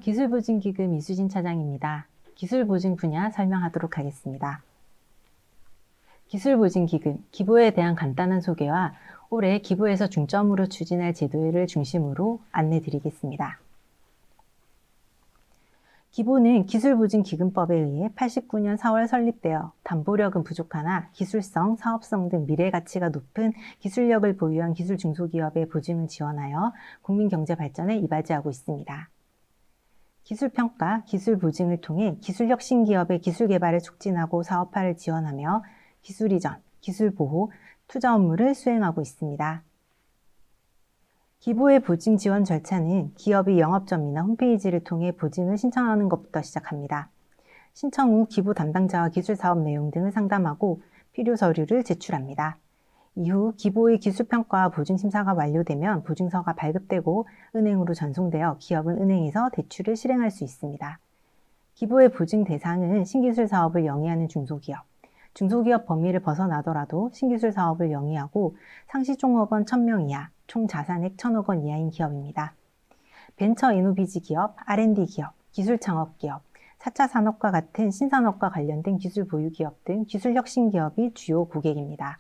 기술보증기금 이수진 차장입니다. 기술보증 분야 설명하도록 하겠습니다. 기술보증기금, 기부에 대한 간단한 소개와 올해 기부에서 중점으로 추진할 제도를 중심으로 안내드리겠습니다. 기부는 기술보증기금법에 의해 89년 4월 설립되어 담보력은 부족하나 기술성, 사업성 등 미래가치가 높은 기술력을 보유한 기술중소기업의 보증을 지원하여 국민경제 발전에 이바지하고 있습니다. 기술평가, 기술보증을 통해 기술혁신기업의 기술개발을 촉진하고 사업화를 지원하며 기술이전, 기술보호, 투자 업무를 수행하고 있습니다. 기부의 보증 지원 절차는 기업이 영업점이나 홈페이지를 통해 보증을 신청하는 것부터 시작합니다. 신청 후 기부 담당자와 기술사업 내용 등을 상담하고 필요 서류를 제출합니다. 이후 기부의 기술평가와 보증심사가 완료되면 보증서가 발급되고 은행으로 전송되어 기업은 은행에서 대출을 실행할 수 있습니다. 기부의 보증 대상은 신기술 사업을 영위하는 중소기업, 중소기업 범위를 벗어나더라도 신기술 사업을 영위하고 상시 종업원 1000명 이하, 총 자산액 1000억 원 이하인 기업입니다. 벤처 이노비지 기업, R&D 기업, 기술 창업 기업, 4차 산업과 같은 신산업과 관련된 기술 보유 기업 등 기술 혁신 기업이 주요 고객입니다.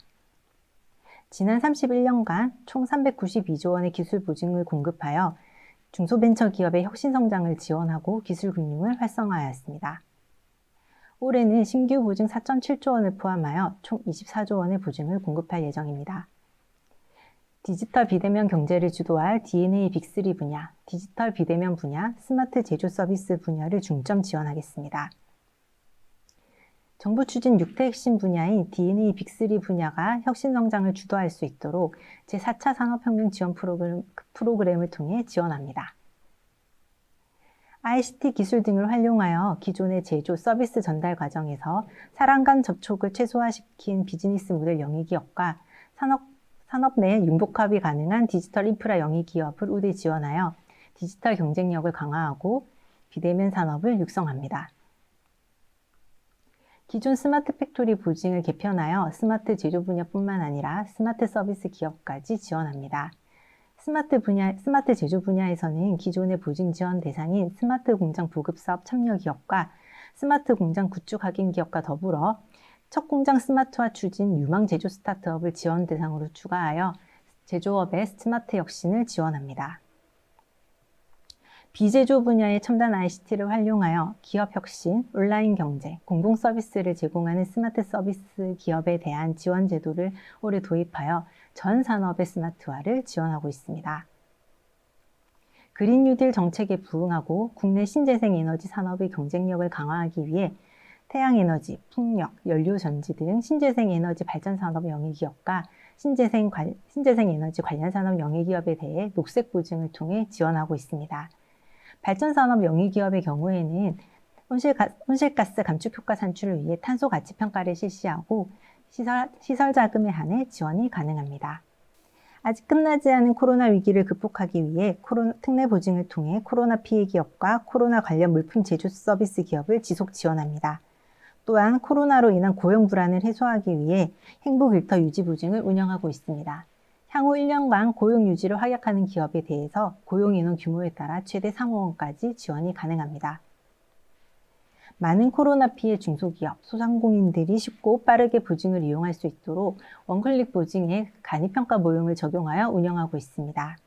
지난 31년간 총 392조 원의 기술 보증을 공급하여 중소벤처기업의 혁신 성장을 지원하고 기술 금융을 활성화하였습니다. 올해는 신규 보증 4.7조 원을 포함하여 총 24조 원의 보증을 공급할 예정입니다. 디지털 비대면 경제를 주도할 D&A 빅3 분야, 디지털 비대면 분야, 스마트 제조 서비스 분야를 중점 지원하겠습니다. 정부 추진 6대 핵심 분야인 D&A 빅3 분야가 혁신 성장을 주도할 수 있도록 제4차 산업혁명 지원 프로그램을 통해 지원합니다. ICT 기술 등을 활용하여 기존의 제조 서비스 전달 과정에서 사람 간 접촉을 최소화시킨 비즈니스 모델 영위 기업과 산업 내 융복합이 가능한 디지털 인프라 영위 기업을 우대 지원하여 디지털 경쟁력을 강화하고 비대면 산업을 육성합니다. 기존 스마트 팩토리 보증을 개편하여 스마트 제조 분야뿐만 아니라 스마트 서비스 기업까지 지원합니다. 스마트 제조 분야에서는 기존의 보증 지원 대상인 스마트 공장 보급 사업 참여 기업과 스마트 공장 구축 확인 기업과 더불어 첫 공장 스마트화 추진 유망 제조 스타트업을 지원 대상으로 추가하여 제조업의 스마트 혁신을 지원합니다. 비제조 분야의 첨단 ICT를 활용하여 기업 혁신, 온라인 경제, 공공 서비스를 제공하는 스마트 서비스 기업에 대한 지원 제도를 올해 도입하여 전 산업의 스마트화를 지원하고 있습니다. 그린 뉴딜 정책에 부응하고 국내 신재생 에너지 산업의 경쟁력을 강화하기 위해 태양에너지, 풍력, 연료전지 등 신재생 에너지 발전 산업 영위 기업과 신재생 에너지 관련 산업 영위 기업에 대해 녹색 보증을 통해 지원하고 있습니다. 발전산업 영위기업의 경우에는 온실가스 감축 효과 산출을 위해 탄소 가치 평가를 실시하고 시설 자금에 한해 지원이 가능합니다. 아직 끝나지 않은 코로나 위기를 극복하기 위해 특례 보증을 통해 코로나 피해 기업과 코로나 관련 물품 제조 서비스 기업을 지속 지원합니다. 또한 코로나로 인한 고용 불안을 해소하기 위해 행복 일터 유지 보증을 운영하고 있습니다. 향후 1년간 고용 유지를 확약하는 기업에 대해서 고용 인원 규모에 따라 최대 3억 원까지 지원이 가능합니다. 많은 코로나 피해 중소기업, 소상공인들이 쉽고 빠르게 보증을 이용할 수 있도록 원클릭 보증에 간이평가 모형을 적용하여 운영하고 있습니다.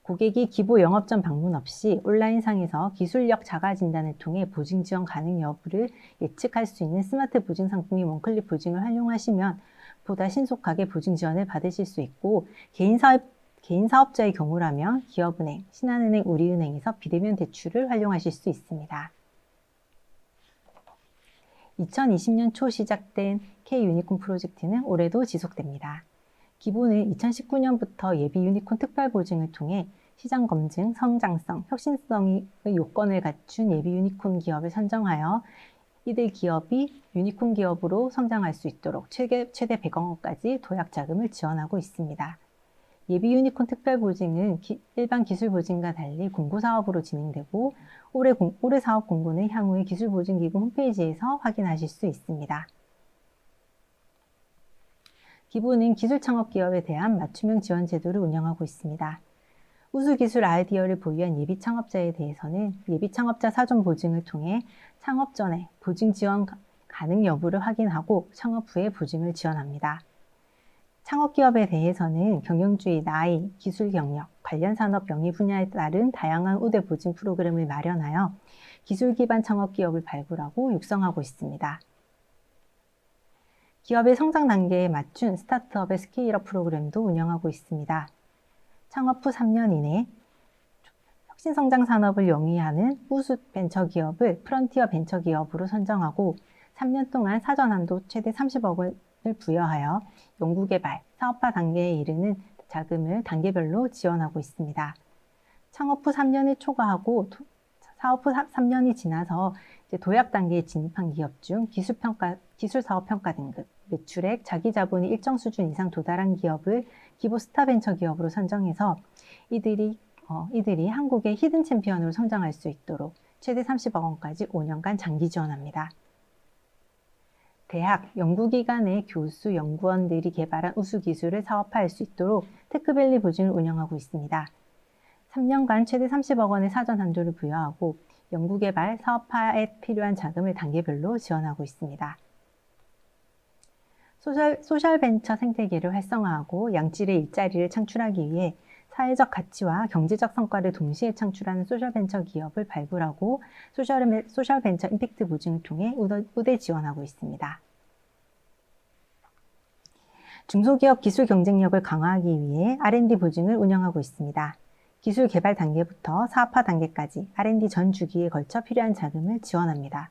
고객이 기부 영업점 방문 없이 온라인상에서 기술력 자가 진단을 통해 보증 지원 가능 여부를 예측할 수 있는 스마트 보증 상품인 원클릭 보증을 활용하시면 보다 신속하게 보증 지원을 받으실 수 있고 개인 사업자의 경우라면 기업은행, 신한은행, 우리은행에서 비대면 대출을 활용하실 수 있습니다. 2020년 초 시작된 K-유니콘 프로젝트는 올해도 지속됩니다. 기부는 2019년부터 예비 유니콘 특별 보증을 통해 시장 검증, 성장성, 혁신성의 요건을 갖춘 예비 유니콘 기업을 선정하여 이들 기업이 유니콘 기업으로 성장할 수 있도록 최대 100억 원까지 도약 자금을 지원하고 있습니다. 예비 유니콘 특별 보증은 일반 기술 보증과 달리 공고 사업으로 진행되고 올해 사업 공고는 향후에 기술보증기금 홈페이지에서 확인하실 수 있습니다. 기부는 기술 창업 기업에 대한 맞춤형 지원 제도를 운영하고 있습니다. 우수기술 아이디어를 보유한 예비 창업자에 대해서는 예비 창업자 사전 보증을 통해 창업 전에 보증 지원 가능 여부를 확인하고 창업 후에 보증을 지원합니다. 창업기업에 대해서는 경영주의, 나이, 기술 경력, 관련 산업 영위 분야에 따른 다양한 우대 보증 프로그램을 마련하여 기술 기반 창업기업을 발굴하고 육성하고 있습니다. 기업의 성장 단계에 맞춘 스타트업의 스케일업 프로그램도 운영하고 있습니다. 창업 후 3년 이내 혁신성장 산업을 영위하는 우수 벤처기업을 프런티어 벤처기업으로 선정하고 3년 동안 사전 한도 최대 30억 원을 부여하여 연구개발, 사업화 단계에 이르는 자금을 단계별로 지원하고 있습니다. 창업 후 3년을 초과하고 사업 후 3년이 지나서 도약 단계에 진입한 기업 중 기술사업평가 등급, 매출액, 자기자본이 일정 수준 이상 도달한 기업을 기보 스타벤처 기업으로 선정해서 이들이 한국의 히든 챔피언으로 성장할 수 있도록 최대 30억 원까지 5년간 장기 지원합니다. 대학, 연구기관의 교수, 연구원들이 개발한 우수기술을 사업화할 수 있도록 테크밸리 보증을 운영하고 있습니다. 3년간 최대 30억 원의 사전 한도를 부여하고 연구개발, 사업화에 필요한 자금을 단계별로 지원하고 있습니다. 소셜벤처 생태계를 활성화하고 양질의 일자리를 창출하기 위해 사회적 가치와 경제적 성과를 동시에 창출하는 소셜벤처 기업을 발굴하고 소셜벤처 임팩트 보증을 통해 우대 지원하고 있습니다. 중소기업 기술 경쟁력을 강화하기 위해 R&D 보증을 운영하고 있습니다. 기술 개발 단계부터 사업화 단계까지 R&D 전 주기에 걸쳐 필요한 자금을 지원합니다.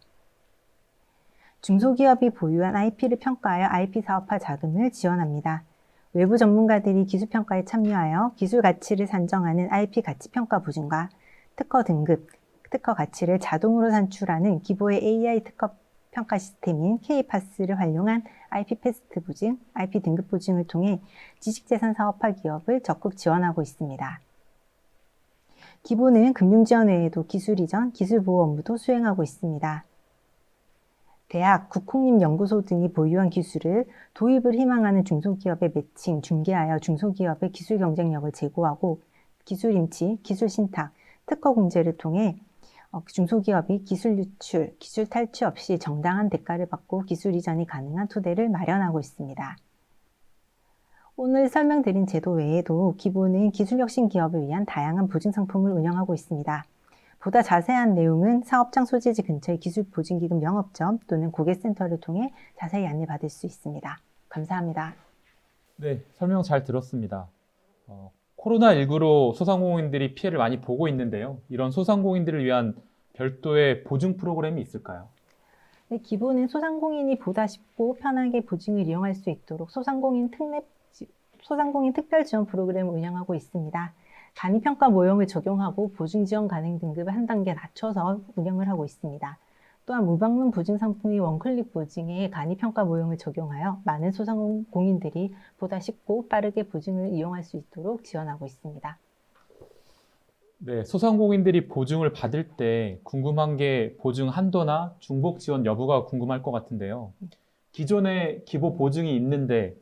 중소기업이 보유한 IP를 평가하여 IP 사업화 자금을 지원합니다. 외부 전문가들이 기술평가에 참여하여 기술 가치를 산정하는 IP 가치평가 보증과 특허 등급, 특허 가치를 자동으로 산출하는 기보의 AI 특허 평가 시스템인 K-PAS를 활용한 IP 패스트 보증, IP 등급 보증을 통해 지식재산 사업화 기업을 적극 지원하고 있습니다. 기보는 금융지원 외에도 기술 이전, 기술보호 업무도 수행하고 있습니다. 대학, 국공립연구소 등이 보유한 기술을 도입을 희망하는 중소기업에 매칭, 중개하여 중소기업의 기술 경쟁력을 제고하고 기술 임치, 기술 신탁, 특허 공제를 통해 중소기업이 기술 유출, 기술 탈취 없이 정당한 대가를 받고 기술 이전이 가능한 토대를 마련하고 있습니다. 오늘 설명드린 제도 외에도 기보는 기술혁신 기업을 위한 다양한 보증 상품을 운영하고 있습니다. 보다 자세한 내용은 사업장 소재지 근처의 기술보증기금 영업점 또는 고객센터를 통해 자세히 안내받을 수 있습니다. 감사합니다. 네, 설명 잘 들었습니다. 코로나19로 소상공인들이 피해를 많이 보고 있는데요. 이런 소상공인들을 위한 별도의 보증 프로그램이 있을까요? 네, 기보는 소상공인이 보다 쉽고 편하게 보증을 이용할 수 있도록 소상공인 특별 지원 프로그램을 운영하고 있습니다. 간이평가 모형을 적용하고 보증 지원 가능 등급을 한 단계 낮춰서 운영을 하고 있습니다. 또한 무방문 보증 상품의 원클릭 보증에 간이평가 모형을 적용하여 많은 소상공인들이 보다 쉽고 빠르게 보증을 이용할 수 있도록 지원하고 있습니다. 네, 소상공인들이 보증을 받을 때 궁금한 게 보증 한도나 중복 지원 여부가 궁금할 것 같은데요. 기존에 기보 보증이 있는데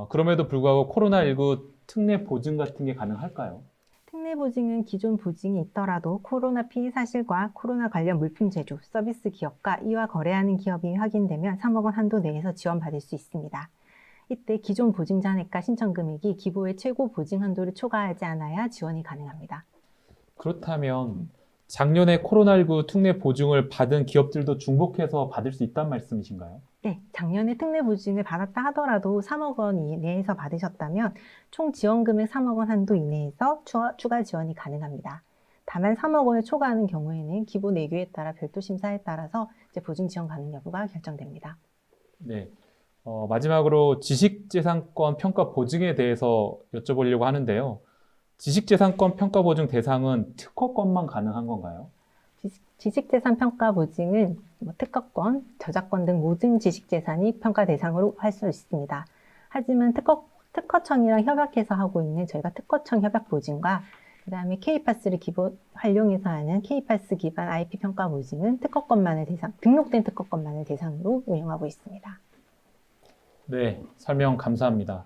그럼에도 불구하고 코로나19 특례 보증 같은 게 가능할까요? 특례 보증은 기존 보증이 있더라도 코로나 피해 사실과 코로나 관련 물품 제조, 서비스 기업과 이와 거래하는 기업이 확인되면 3억 원 한도 내에서 지원받을 수 있습니다. 이때 기존 보증 잔액과 신청 금액이 기보의 최고 보증 한도를 초과하지 않아야 지원이 가능합니다. 그렇다면 작년에 코로나19 특례 보증을 받은 기업들도 중복해서 받을 수 있다는 말씀이신가요? 네, 작년에 특례 보증을 받았다 하더라도 3억 원 이내에서 받으셨다면 총 지원 금액 3억 원 한도 이내에서 추가 지원이 가능합니다. 다만 3억 원을 초과하는 경우에는 기본 내규에 따라 별도 심사에 따라서 보증 지원 가능 여부가 결정됩니다. 네. 마지막으로 지식재산권 평가 보증에 대해서 여쭤보려고 하는데요. 지식재산권 평가 보증 대상은 특허권만 가능한 건가요? 지식재산 평가 보증은 특허권, 저작권 등 모든 지식재산이 평가 대상으로 할 수 있습니다. 하지만 특허청이랑 협약해서 하고 있는 저희가 특허청 협약 보증과 그 다음에 K-PAS를 활용해서 하는 K-PAS 기반 IP 평가 보증은 등록된 특허권만을 대상으로 운영하고 있습니다. 네, 설명 감사합니다.